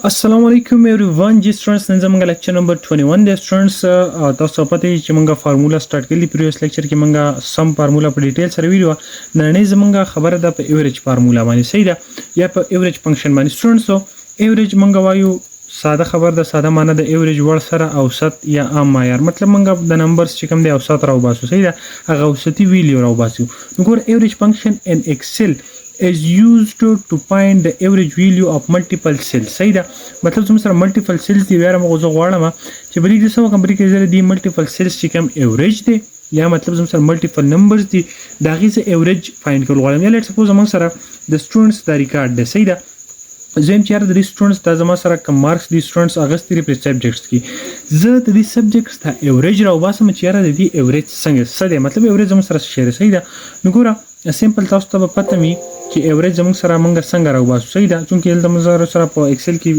السلام علیکم ایوریون جی سټوډنټس نن زموږ لیکچر نمبر 21 دی سټوډنټس تاسو پته چې موږ فارمولا سٹارټ کړلی پریویس لیکچر کې موږ سم فارمولا په ډیټیل سره ویلو نن زموږ خبره ده په ایوریج فارمولا باندې صحیح ده یا په ایوریج فنکشن باندې سټوډنټس ایوریج موږ وایو ساده خبر ده ساده معنی د ایوریج ور سره اوسط یا عام معیار مطلب موږ د نمبرز چې کوم دی اوسط راو باسو صحیح ده هغه اوسطي ویلیو راو باسو نو ګور ایوریج فنکشن ان ایکسل is used to find the average value of multiple cells صحیح ده مطلب چې مثلا multiple cells دی بیا موږ زه غواړم چې بلې د سم کمپیوټر کې زره دی multiple cells چې کوم ایوریج دی یا مطلب چې مثلا multiple numbers دی دا غي څه ایوریج فایند کول غواړم یا لیټس سپوز موږ سره د سټوډنټس د ریکارډ دی صحیح ده زم چې د سټوډنټس د زما سره کوم مارکس دي سټوډنټس اغستري په سبجیکټس کې زه د دې سبجیکټس ته ایوریج راو باسم چې یاره د دې ایوریج څنګه څه دی مطلب ایوریج زما سره شیر صحیح ده نو ګوره سیمپل تاسو ته پته می چې ایوریج زموږ سره موږ څنګه راو باسو صحیح ده چونکې دلته موږ سره په ایکسل کې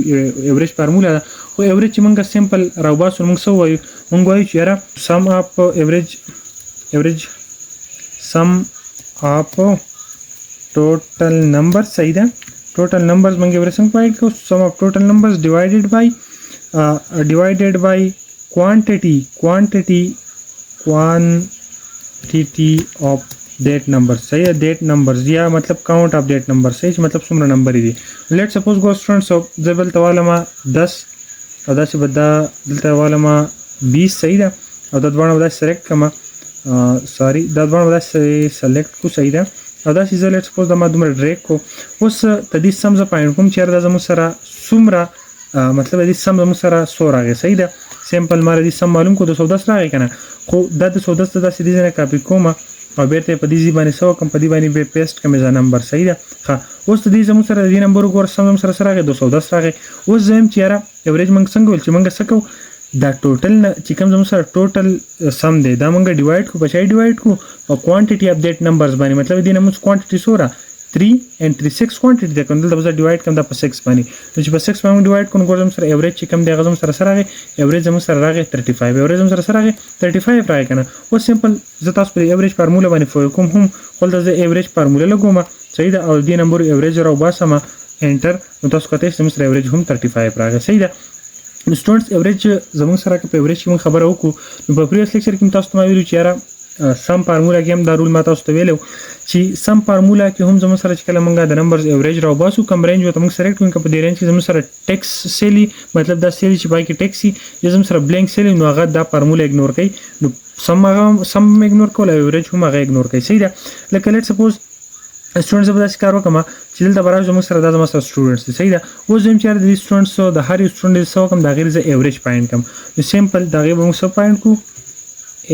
ایوریج فارمولا ده خو ایوریج چې موږ سیمپل راو باسو موږ څه وایو موږ وایو چې یاره سم اپ ایوریج سم اپ ټوټل نمبر صحیح ده total numbers mangi everything find ko sum of total numbers divided by quantity of that number صحیح ہے that numbers یا مطلب count of that number صحیح مطلب څومره نمبر دي let's suppose go students زبل توالما 10 او دا چې بدا دلته والما 20 صحیح ده او دا دوه ودا سلیکټ کما سوري دا دوه ودا سلیکټ کو صحیح ده او دا چې زه لیټ سپوز د ما دومره ډریک کو اوس د دې سم ز پاین کوم چیرې د زمو سره څومره مطلب د سم زمو سره سو راغی صحیح ده سیمپل ماره دې سم معلوم کو د 110 راغی کنه خو د 110 د سې دې نه کاپی کوم او بیرته په دې باندې سو کم په دې باندې به پیسټ کوم ځا نمبر صحیح ده ها اوس د دې زمو سره د نمبر ګور سم سره راغی 210 راغی اوس زم چیرې ایوریج منګ څنګه ول چې منګ سکو دا ټوټل چې کوم زموږ سره ټوټل سم دی دا موږ ډیوایډ کو بچای ډیوایډ کو او کوانټیټي اف دیټ نمبرز باندې مطلب دې نمبرز کوانټیټي سورا 3 and 3 6 کوانټیټي ده کوم دلته ډیوایډ کوم دا په 6 باندې چې په 6 باندې ډیوایډ کوم ګورم سره ایوریج چې کوم دی غزم سره راغی ایوریج زموږ سره راغی 35 ایوریج زموږ سره راغی 35 راغی کنه او سیمپل زه تاسو په ایوریج فارمولا باندې فور کوم هم خپل د ایوریج فارمولا لګوم صحیح ده او دې نمبر ایوریج راو باسم انټر نو تاسو کته چې زموږ ایوریج هم 35 راغی صحیح ده سټوډنټس ایوریج زموږ سره په ایوریج کې موږ خبره وکړو نو په پریویس لیکچر کې تاسو ته ویلو چې یاره سم فارمولا کې هم دا رول ما تاسو ته ویلو چې سم فارمولا کې هم زموږ سره چې کله موږ د نمبرز ایوریج راو باسو کم رینج وته موږ سلیکټ کوو په دې رینج کې زموږ سره ټیکس سیلی مطلب دا سیلی چې پای کې ټیکسي یا زموږ سره بلانک سیلی نو هغه دا فارمولا اګنور کوي نو سم اګنور کول ایوریج هم هغه اګنور کوي صحیح ده لکه لیټس سپوز سټوډنټس به داسې کار وکړم چې دلته به راځو موږ سره دا زما سره سټوډنټس دي صحیح ده اوس زه چې د سټوډنټسو د هر یو سټوډنټ څه وکړم د هغې زه ایوریج فایند کړم نو سیمپل د هغې به موږ څه فایند کړو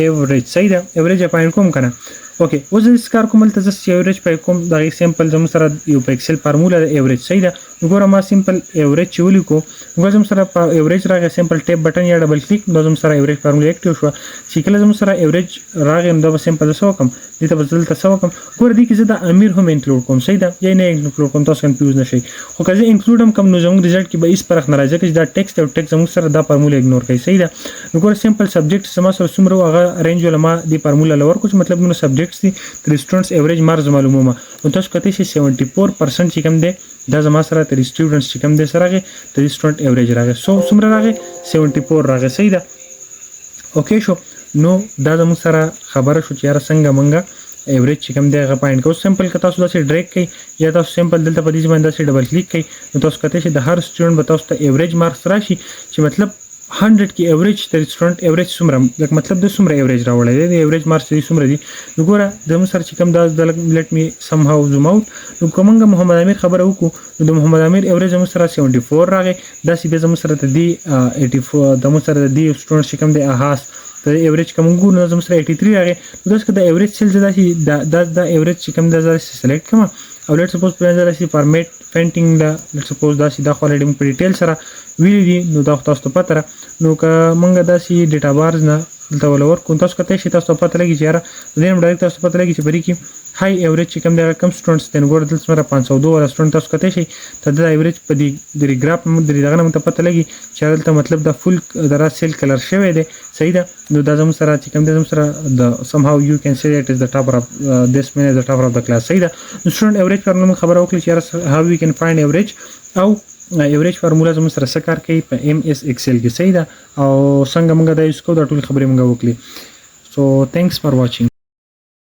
ایوریج صحیح ده ایوریج یې فایند کوم که نه اوکې اوس زه داسې کار کوم هلته زه ایوریج فایند کوم د هغې سیمپل زموږ سره یو په ایکسل فارمولا د ایوریج صحیح ده نو ګوره ما سیمپل ایوریج چې ولیکو نو زموږ سره په ایوریج راغی سیمپل ټیپ بټن یا ډبل کلیک نو زموږ سره ایوریج فارمولا اکټیو شوه چې کله زموږ سره ایوریج راغی نو دا به سیمپل څه وکړم دې ته به زه دلته څه وکړم ګوره دې کې زه د امیر هم انکلوډ کوم صحیح ده یا نه انکلوډ کوم تاسو کنفیوز نشئ خو که زه انکلوډ هم کوم نو زموږ ریزلټ کې به هېڅ فرق نه راځي ځکه چې دا ټیکسټ او ټیکسټ زموږ سره دا فارمولا اګنور کوي صحیح ده نو ګوره سیمپل سبجیکټ زما سره څومره هغه رینج ولا ما دې فارمولا لور کو چې مطلب نو سبجیکټس دي د سټوډنټس ایوریج مارکس معلومومه نو تاسو کته شي 74% چې کوم دی دا زما سره تر سټوډنټس چې کوم دی سره راغی تر سټوډنټ ایوریج راغی سو څومره راغی 74 راغی صحیح ده اوکې شو نو دا زموږ سره خبره شو چې یاره څنګه مونږه ایوریج چې کوم دی هغه فایند کوو سیمپل که تاسو داسې ډریک کړئ یا تاسو سیمپل دلته په دې باندې داسې ډبل کلیک کړئ نو تاسو کته شي د هر سټوډنټ به تاسو ته ایوریج مارکس راشي چې مطلب 100 کې ایوریج تر سټوډنټ ایوریج څومره لکه مطلب د څومره ایوریج راوړی دی د ایوریج مارکس دې څومره دي نو ګوره زموږ سره چې کوم دا لیټ می سم هاو زوم اوټ نو که موږ محمد امیر خبره وکړو نو د محمد امیر ایوریج زموږ سره 74 راغی داسې بیا زموږ سره د دې 84 د موږ سره د دې سټوډنټ چې کوم دی احاس د ایوریج کوم ګور نو زموږ سره 83 راغی نو داس که د ایوریج سیل داسې د ایوریج چې کوم دی سلیکټ کړم او لیټ سپوز پرې داسې فارمیټ پینټینګ دا لیټ سپوز داسې دا خو لډینګ په ډیټیل سره ویلي دي نو دا تاسو ته پته نو که موږ داسې ډیټا بارز نه دلته ولور کوم تاسو کته شي تاسو ته پته لګي چې یاره د دې ډایرکټ تاسو پته لګي چې بری کې های ایوریج چې کوم دی کم سټوډنټس دي نو ګور دلته سره 502 ولا سټوډنټ تاسو کته شي ته د ایوریج په دې ګراف د دغه نه پته لګي چې دلته مطلب د فل درا سیل کلر شوی دی صحیح ده نو دا زموږ سره چې کوم دی زموږ سره د سم هاو یو کین سی اټ از د ټاپ اف دیس مین از د ټاپ اف د کلاس صحیح ده نو سټوډنټ ایوریج پر نو خبره وکړي چې یاره هاو وی کین فایند ایوریج او ایوریج فارمولا زموږ سره څه کار کوي په ایم اس ایکسل کې، صحیح ده. او څنګه موږ دا یوز کوو دا ټول خبرې موږ وکړې. سو تھینکس فار واچینګ.